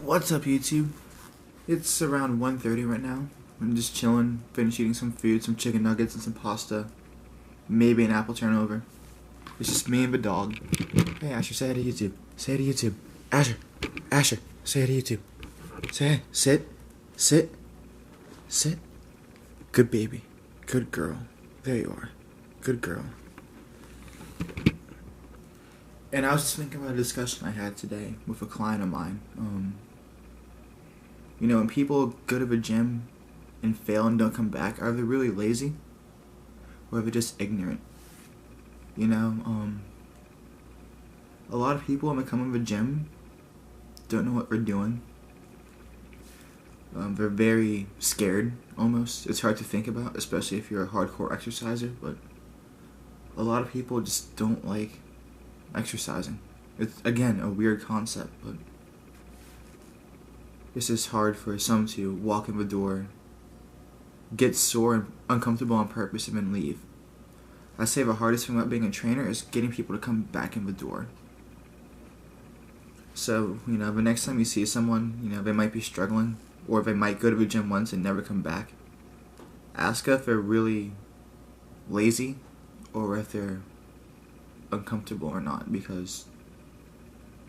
What's up, YouTube? It's around 1:30 right now. I'm just chilling, finished eating some food, some chicken nuggets and some pasta. Maybe an apple turnover. It's just me and the dog. Hey, Asher, say hi to YouTube. Say hi to YouTube. Asher, say hi to YouTube. Say hi. Sit, sit. Good baby. Good girl. There you are. Good girl. And I was just thinking about a discussion I had today with a client of mine. When people go to the gym and fail and don't come back, are they really lazy? Or are they just ignorant? A lot of people when they come to the gym don't know what they're doing. They're very scared, almost. It's hard to think about, especially if you're a hardcore exerciser, but a lot of people just don't like exercising. It's, again, a weird concept, but it's just hard for some to walk in the door, get sore and uncomfortable on purpose, and then leave. I say the hardest thing about being a trainer is getting people to come back in the door. So, the next time you see someone, they might be struggling, or they might go to the gym once and never come back. Ask if they're really lazy, or if they're uncomfortable or not, because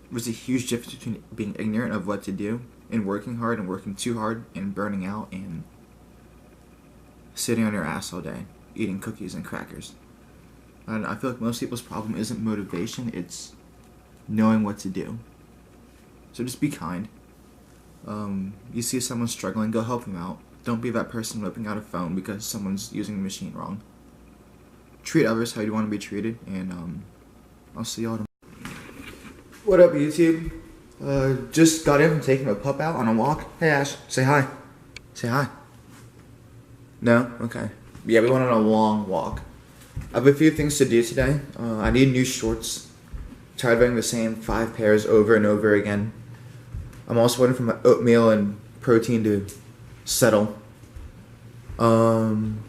there's a huge difference between being ignorant of what to do and working hard and working too hard and burning out and sitting on your ass all day eating cookies and crackers. And I feel like most people's problem isn't motivation, it's knowing what to do. So just be kind. You see someone struggling, go help them out. Don't be that person whipping out a phone because someone's using the machine wrong. Treat others how you want to be treated, and I'll see y'all tomorrow. What up, YouTube? Just got in from taking a pup out on a walk. Hey, Ash, say hi. Say hi. No? Okay. Yeah, we went on a long walk. I have a few things to do today. I need new shorts. Tired of wearing the same 5 pairs over and over again. I'm also waiting for my oatmeal and protein to settle. And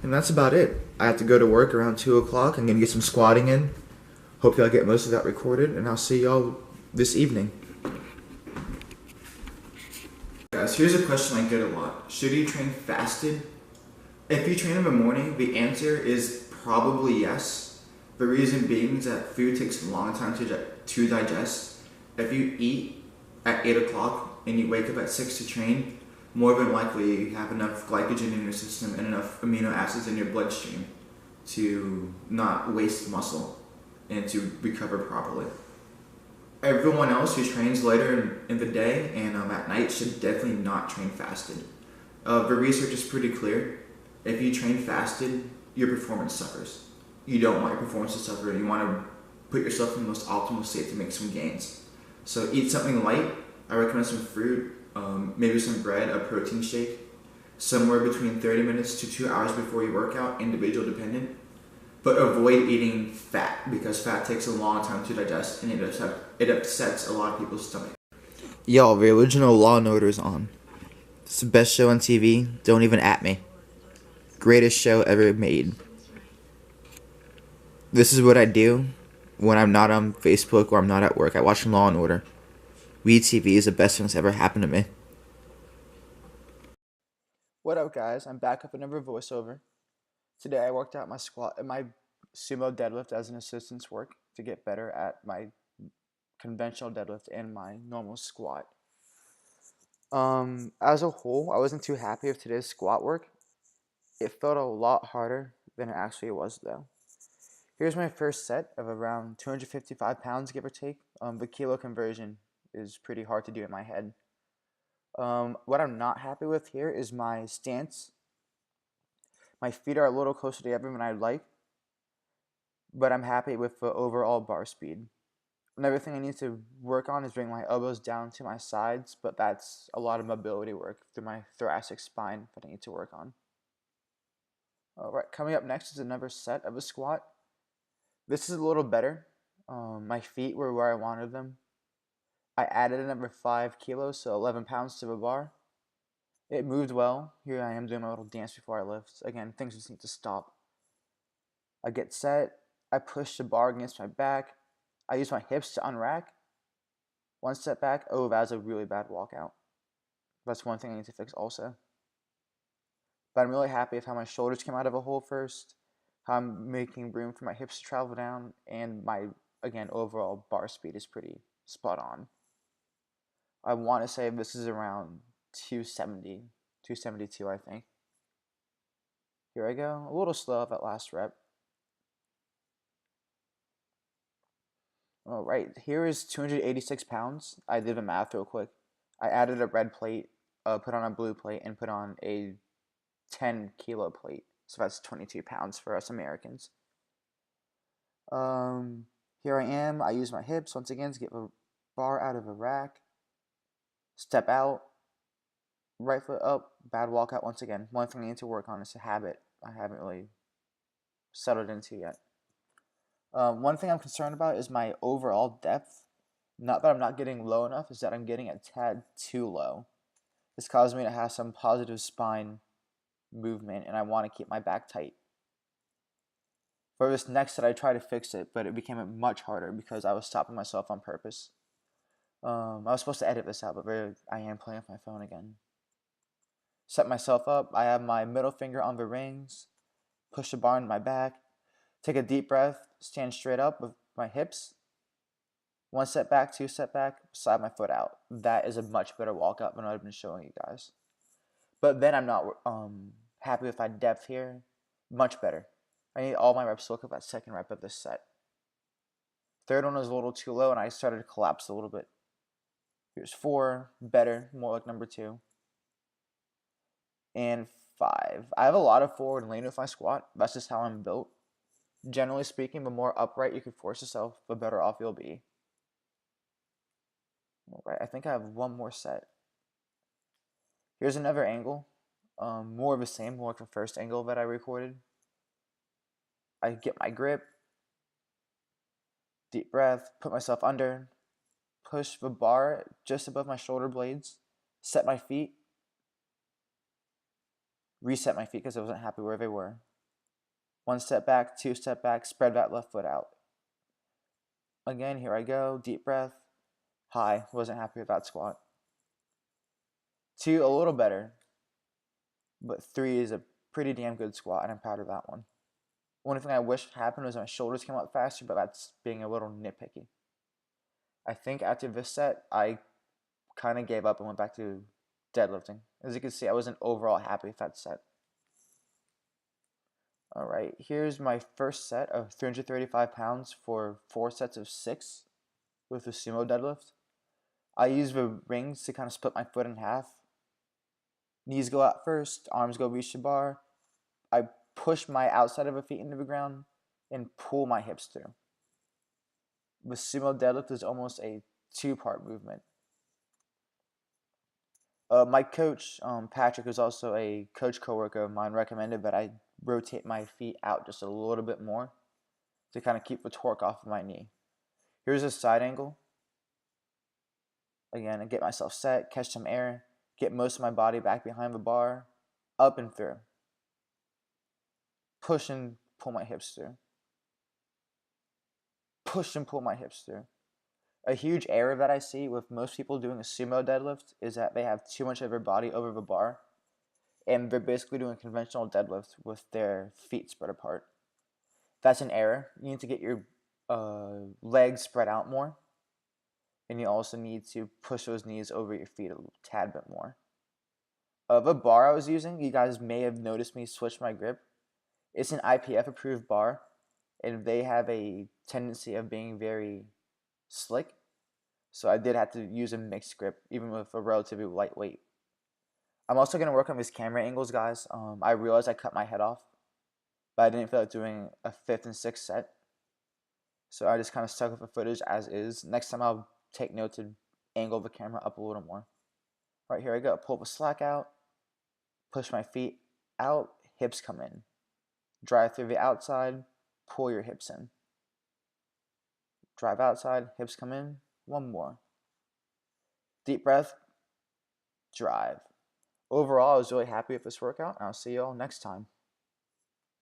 that's about it. I have to go to work around 2 o'clock. I'm going to get some squatting in. Hopefully I'll get most of that recorded, and I'll see y'all this evening. Guys, here's a question I get a lot. Should you train fasted? If you train in the morning, the answer is probably yes. The reason being is that food takes a long time to digest. If you eat at 8 o'clock and you wake up at 6 to train, more than likely you have enough glycogen in your system and enough amino acids in your bloodstream to not waste muscle and to recover properly. Everyone else who trains later in the day and at night should definitely not train fasted. The research is pretty clear. If you train fasted, your performance suffers. You don't want your performance to suffer. You want to put yourself in the most optimal state to make some gains. So eat something light. I recommend some fruit, maybe some bread, a protein shake, somewhere between 30 minutes to 2 hours before you work out, individual dependent. But avoid eating fat because fat takes a long time to digest and it upsets a lot of people's stomach. Y'all, the original Law and Order is on. It's the best show on TV. Don't even at me. Greatest show ever made. This is what I do when I'm not on Facebook or I'm not at work. I watch Law and Order. WeTV is the best thing that's ever happened to me. What up, guys? I'm back with another voiceover. Today I worked out my squat and my sumo deadlift as an assistance work to get better at my conventional deadlift and my normal squat. As a whole, I wasn't too happy with today's squat work. It felt a lot harder than it actually was, though. Here's my first set of around 255 pounds, give or take. The kilo conversion is pretty hard to do in my head. What I'm not happy with here is my stance. My feet are a little closer together than I'd like, but I'm happy with the overall bar speed. Another thing I need to work on is bring my elbows down to my sides, but that's a lot of mobility work through my thoracic spine that I need to work on. Alright, coming up next is another set of a squat. This is a little better. My feet were where I wanted them. I added another 5 kilos, so 11 pounds to the bar. It moved well. Here I am doing my little dance before I lift. Again, things just need to stop. I get set. I push the bar against my back. I use my hips to unrack. One step back, oh, that was a really bad walkout. That's one thing I need to fix also. But I'm really happy with how my shoulders came out of a hole first, how I'm making room for my hips to travel down, and my, again, overall bar speed is pretty spot on. I want to say this is around 270, 272, I think. Here I go. A little slow at that last rep. All right, here is 286 pounds. I did the math real quick. I added a red plate, put on a blue plate, and put on a 10-kilo plate. So that's 22 pounds for us Americans. Here I am. I use my hips once again to get the bar out of a rack. Step out. Right foot up. Bad walkout once again. One thing I need to work on is a habit I haven't really settled into yet. One thing I'm concerned about is my overall depth. Not that I'm not getting low enough, is that I'm getting a tad too low. This causes me to have some positive spine movement, and I want to keep my back tight. For this next set, I tried to fix it, but it became much harder because I was stopping myself on purpose. I was supposed to edit this out, but I am playing with my phone again. Set myself up. I have my middle finger on the rings. Push the bar into my back. Take a deep breath. Stand straight up with my hips. One step back, two step back, slide my foot out. That is a much better walkout than what I've been showing you guys. But then I'm not happy with my depth here. Much better. I need all my reps to look at that second rep of this set. Third one was a little too low, and I started to collapse a little bit. Here's 4, better, more like number 2. And 5. I have a lot of forward lean with my squat. That's just how I'm built. Generally speaking, the more upright you can force yourself, the better off you'll be. All right, I think I have one more set. Here's another angle. More of the same, more like the first angle that I recorded. I get my grip, deep breath, put myself under, push the bar just above my shoulder blades, set my feet, reset my feet because I wasn't happy where they were. One step back, two step back, spread that left foot out. Again, here I go, deep breath, high, wasn't happy with that squat. 2, a little better, but 3 is a pretty damn good squat, and I'm proud of that one. One thing I wish happened was my shoulders came out faster, but that's being a little nitpicky. I think after this set, I kind of gave up and went back to deadlifting. As you can see, I wasn't overall happy with that set. All right, here's my first set of 335 pounds for 4 sets of 6 with the sumo deadlift. I use the rings to kind of split my foot in half. Knees go out first, arms go reach the bar. I push my outside of the feet into the ground and pull my hips through. The sumo deadlift is almost a 2-part movement. My coach, Patrick, who's also a coach coworker of mine, recommended that I rotate my feet out just a little bit more to kind of keep the torque off of my knee. Here's a side angle. Again, I get myself set, catch some air, get most of my body back behind the bar, up and through. Push and pull my hips through. Push and pull my hips through. A huge error that I see with most people doing a sumo deadlift is that they have too much of their body over the bar, and they're basically doing a conventional deadlift with their feet spread apart. That's an error. You need to get your legs spread out more, and you also need to push those knees over your feet a tad bit more. The bar I was using, you guys may have noticed me switch my grip. It's an IPF approved bar, and they have a tendency of being very slick. So I did have to use a mixed grip, even with a relatively lightweight. I'm also going to work on these camera angles, guys. I realized I cut my head off, but I didn't feel like doing a 5th and 6th set. So I just kind of stuck with the footage as is. Next time I'll take note to angle the camera up a little more. All right, here I go. Pull the slack out, push my feet out, hips come in. Drive through the outside, pull your hips in. Drive outside, hips come in. One more. Deep breath, drive. Overall, I was really happy with this workout, and I'll see you all next time.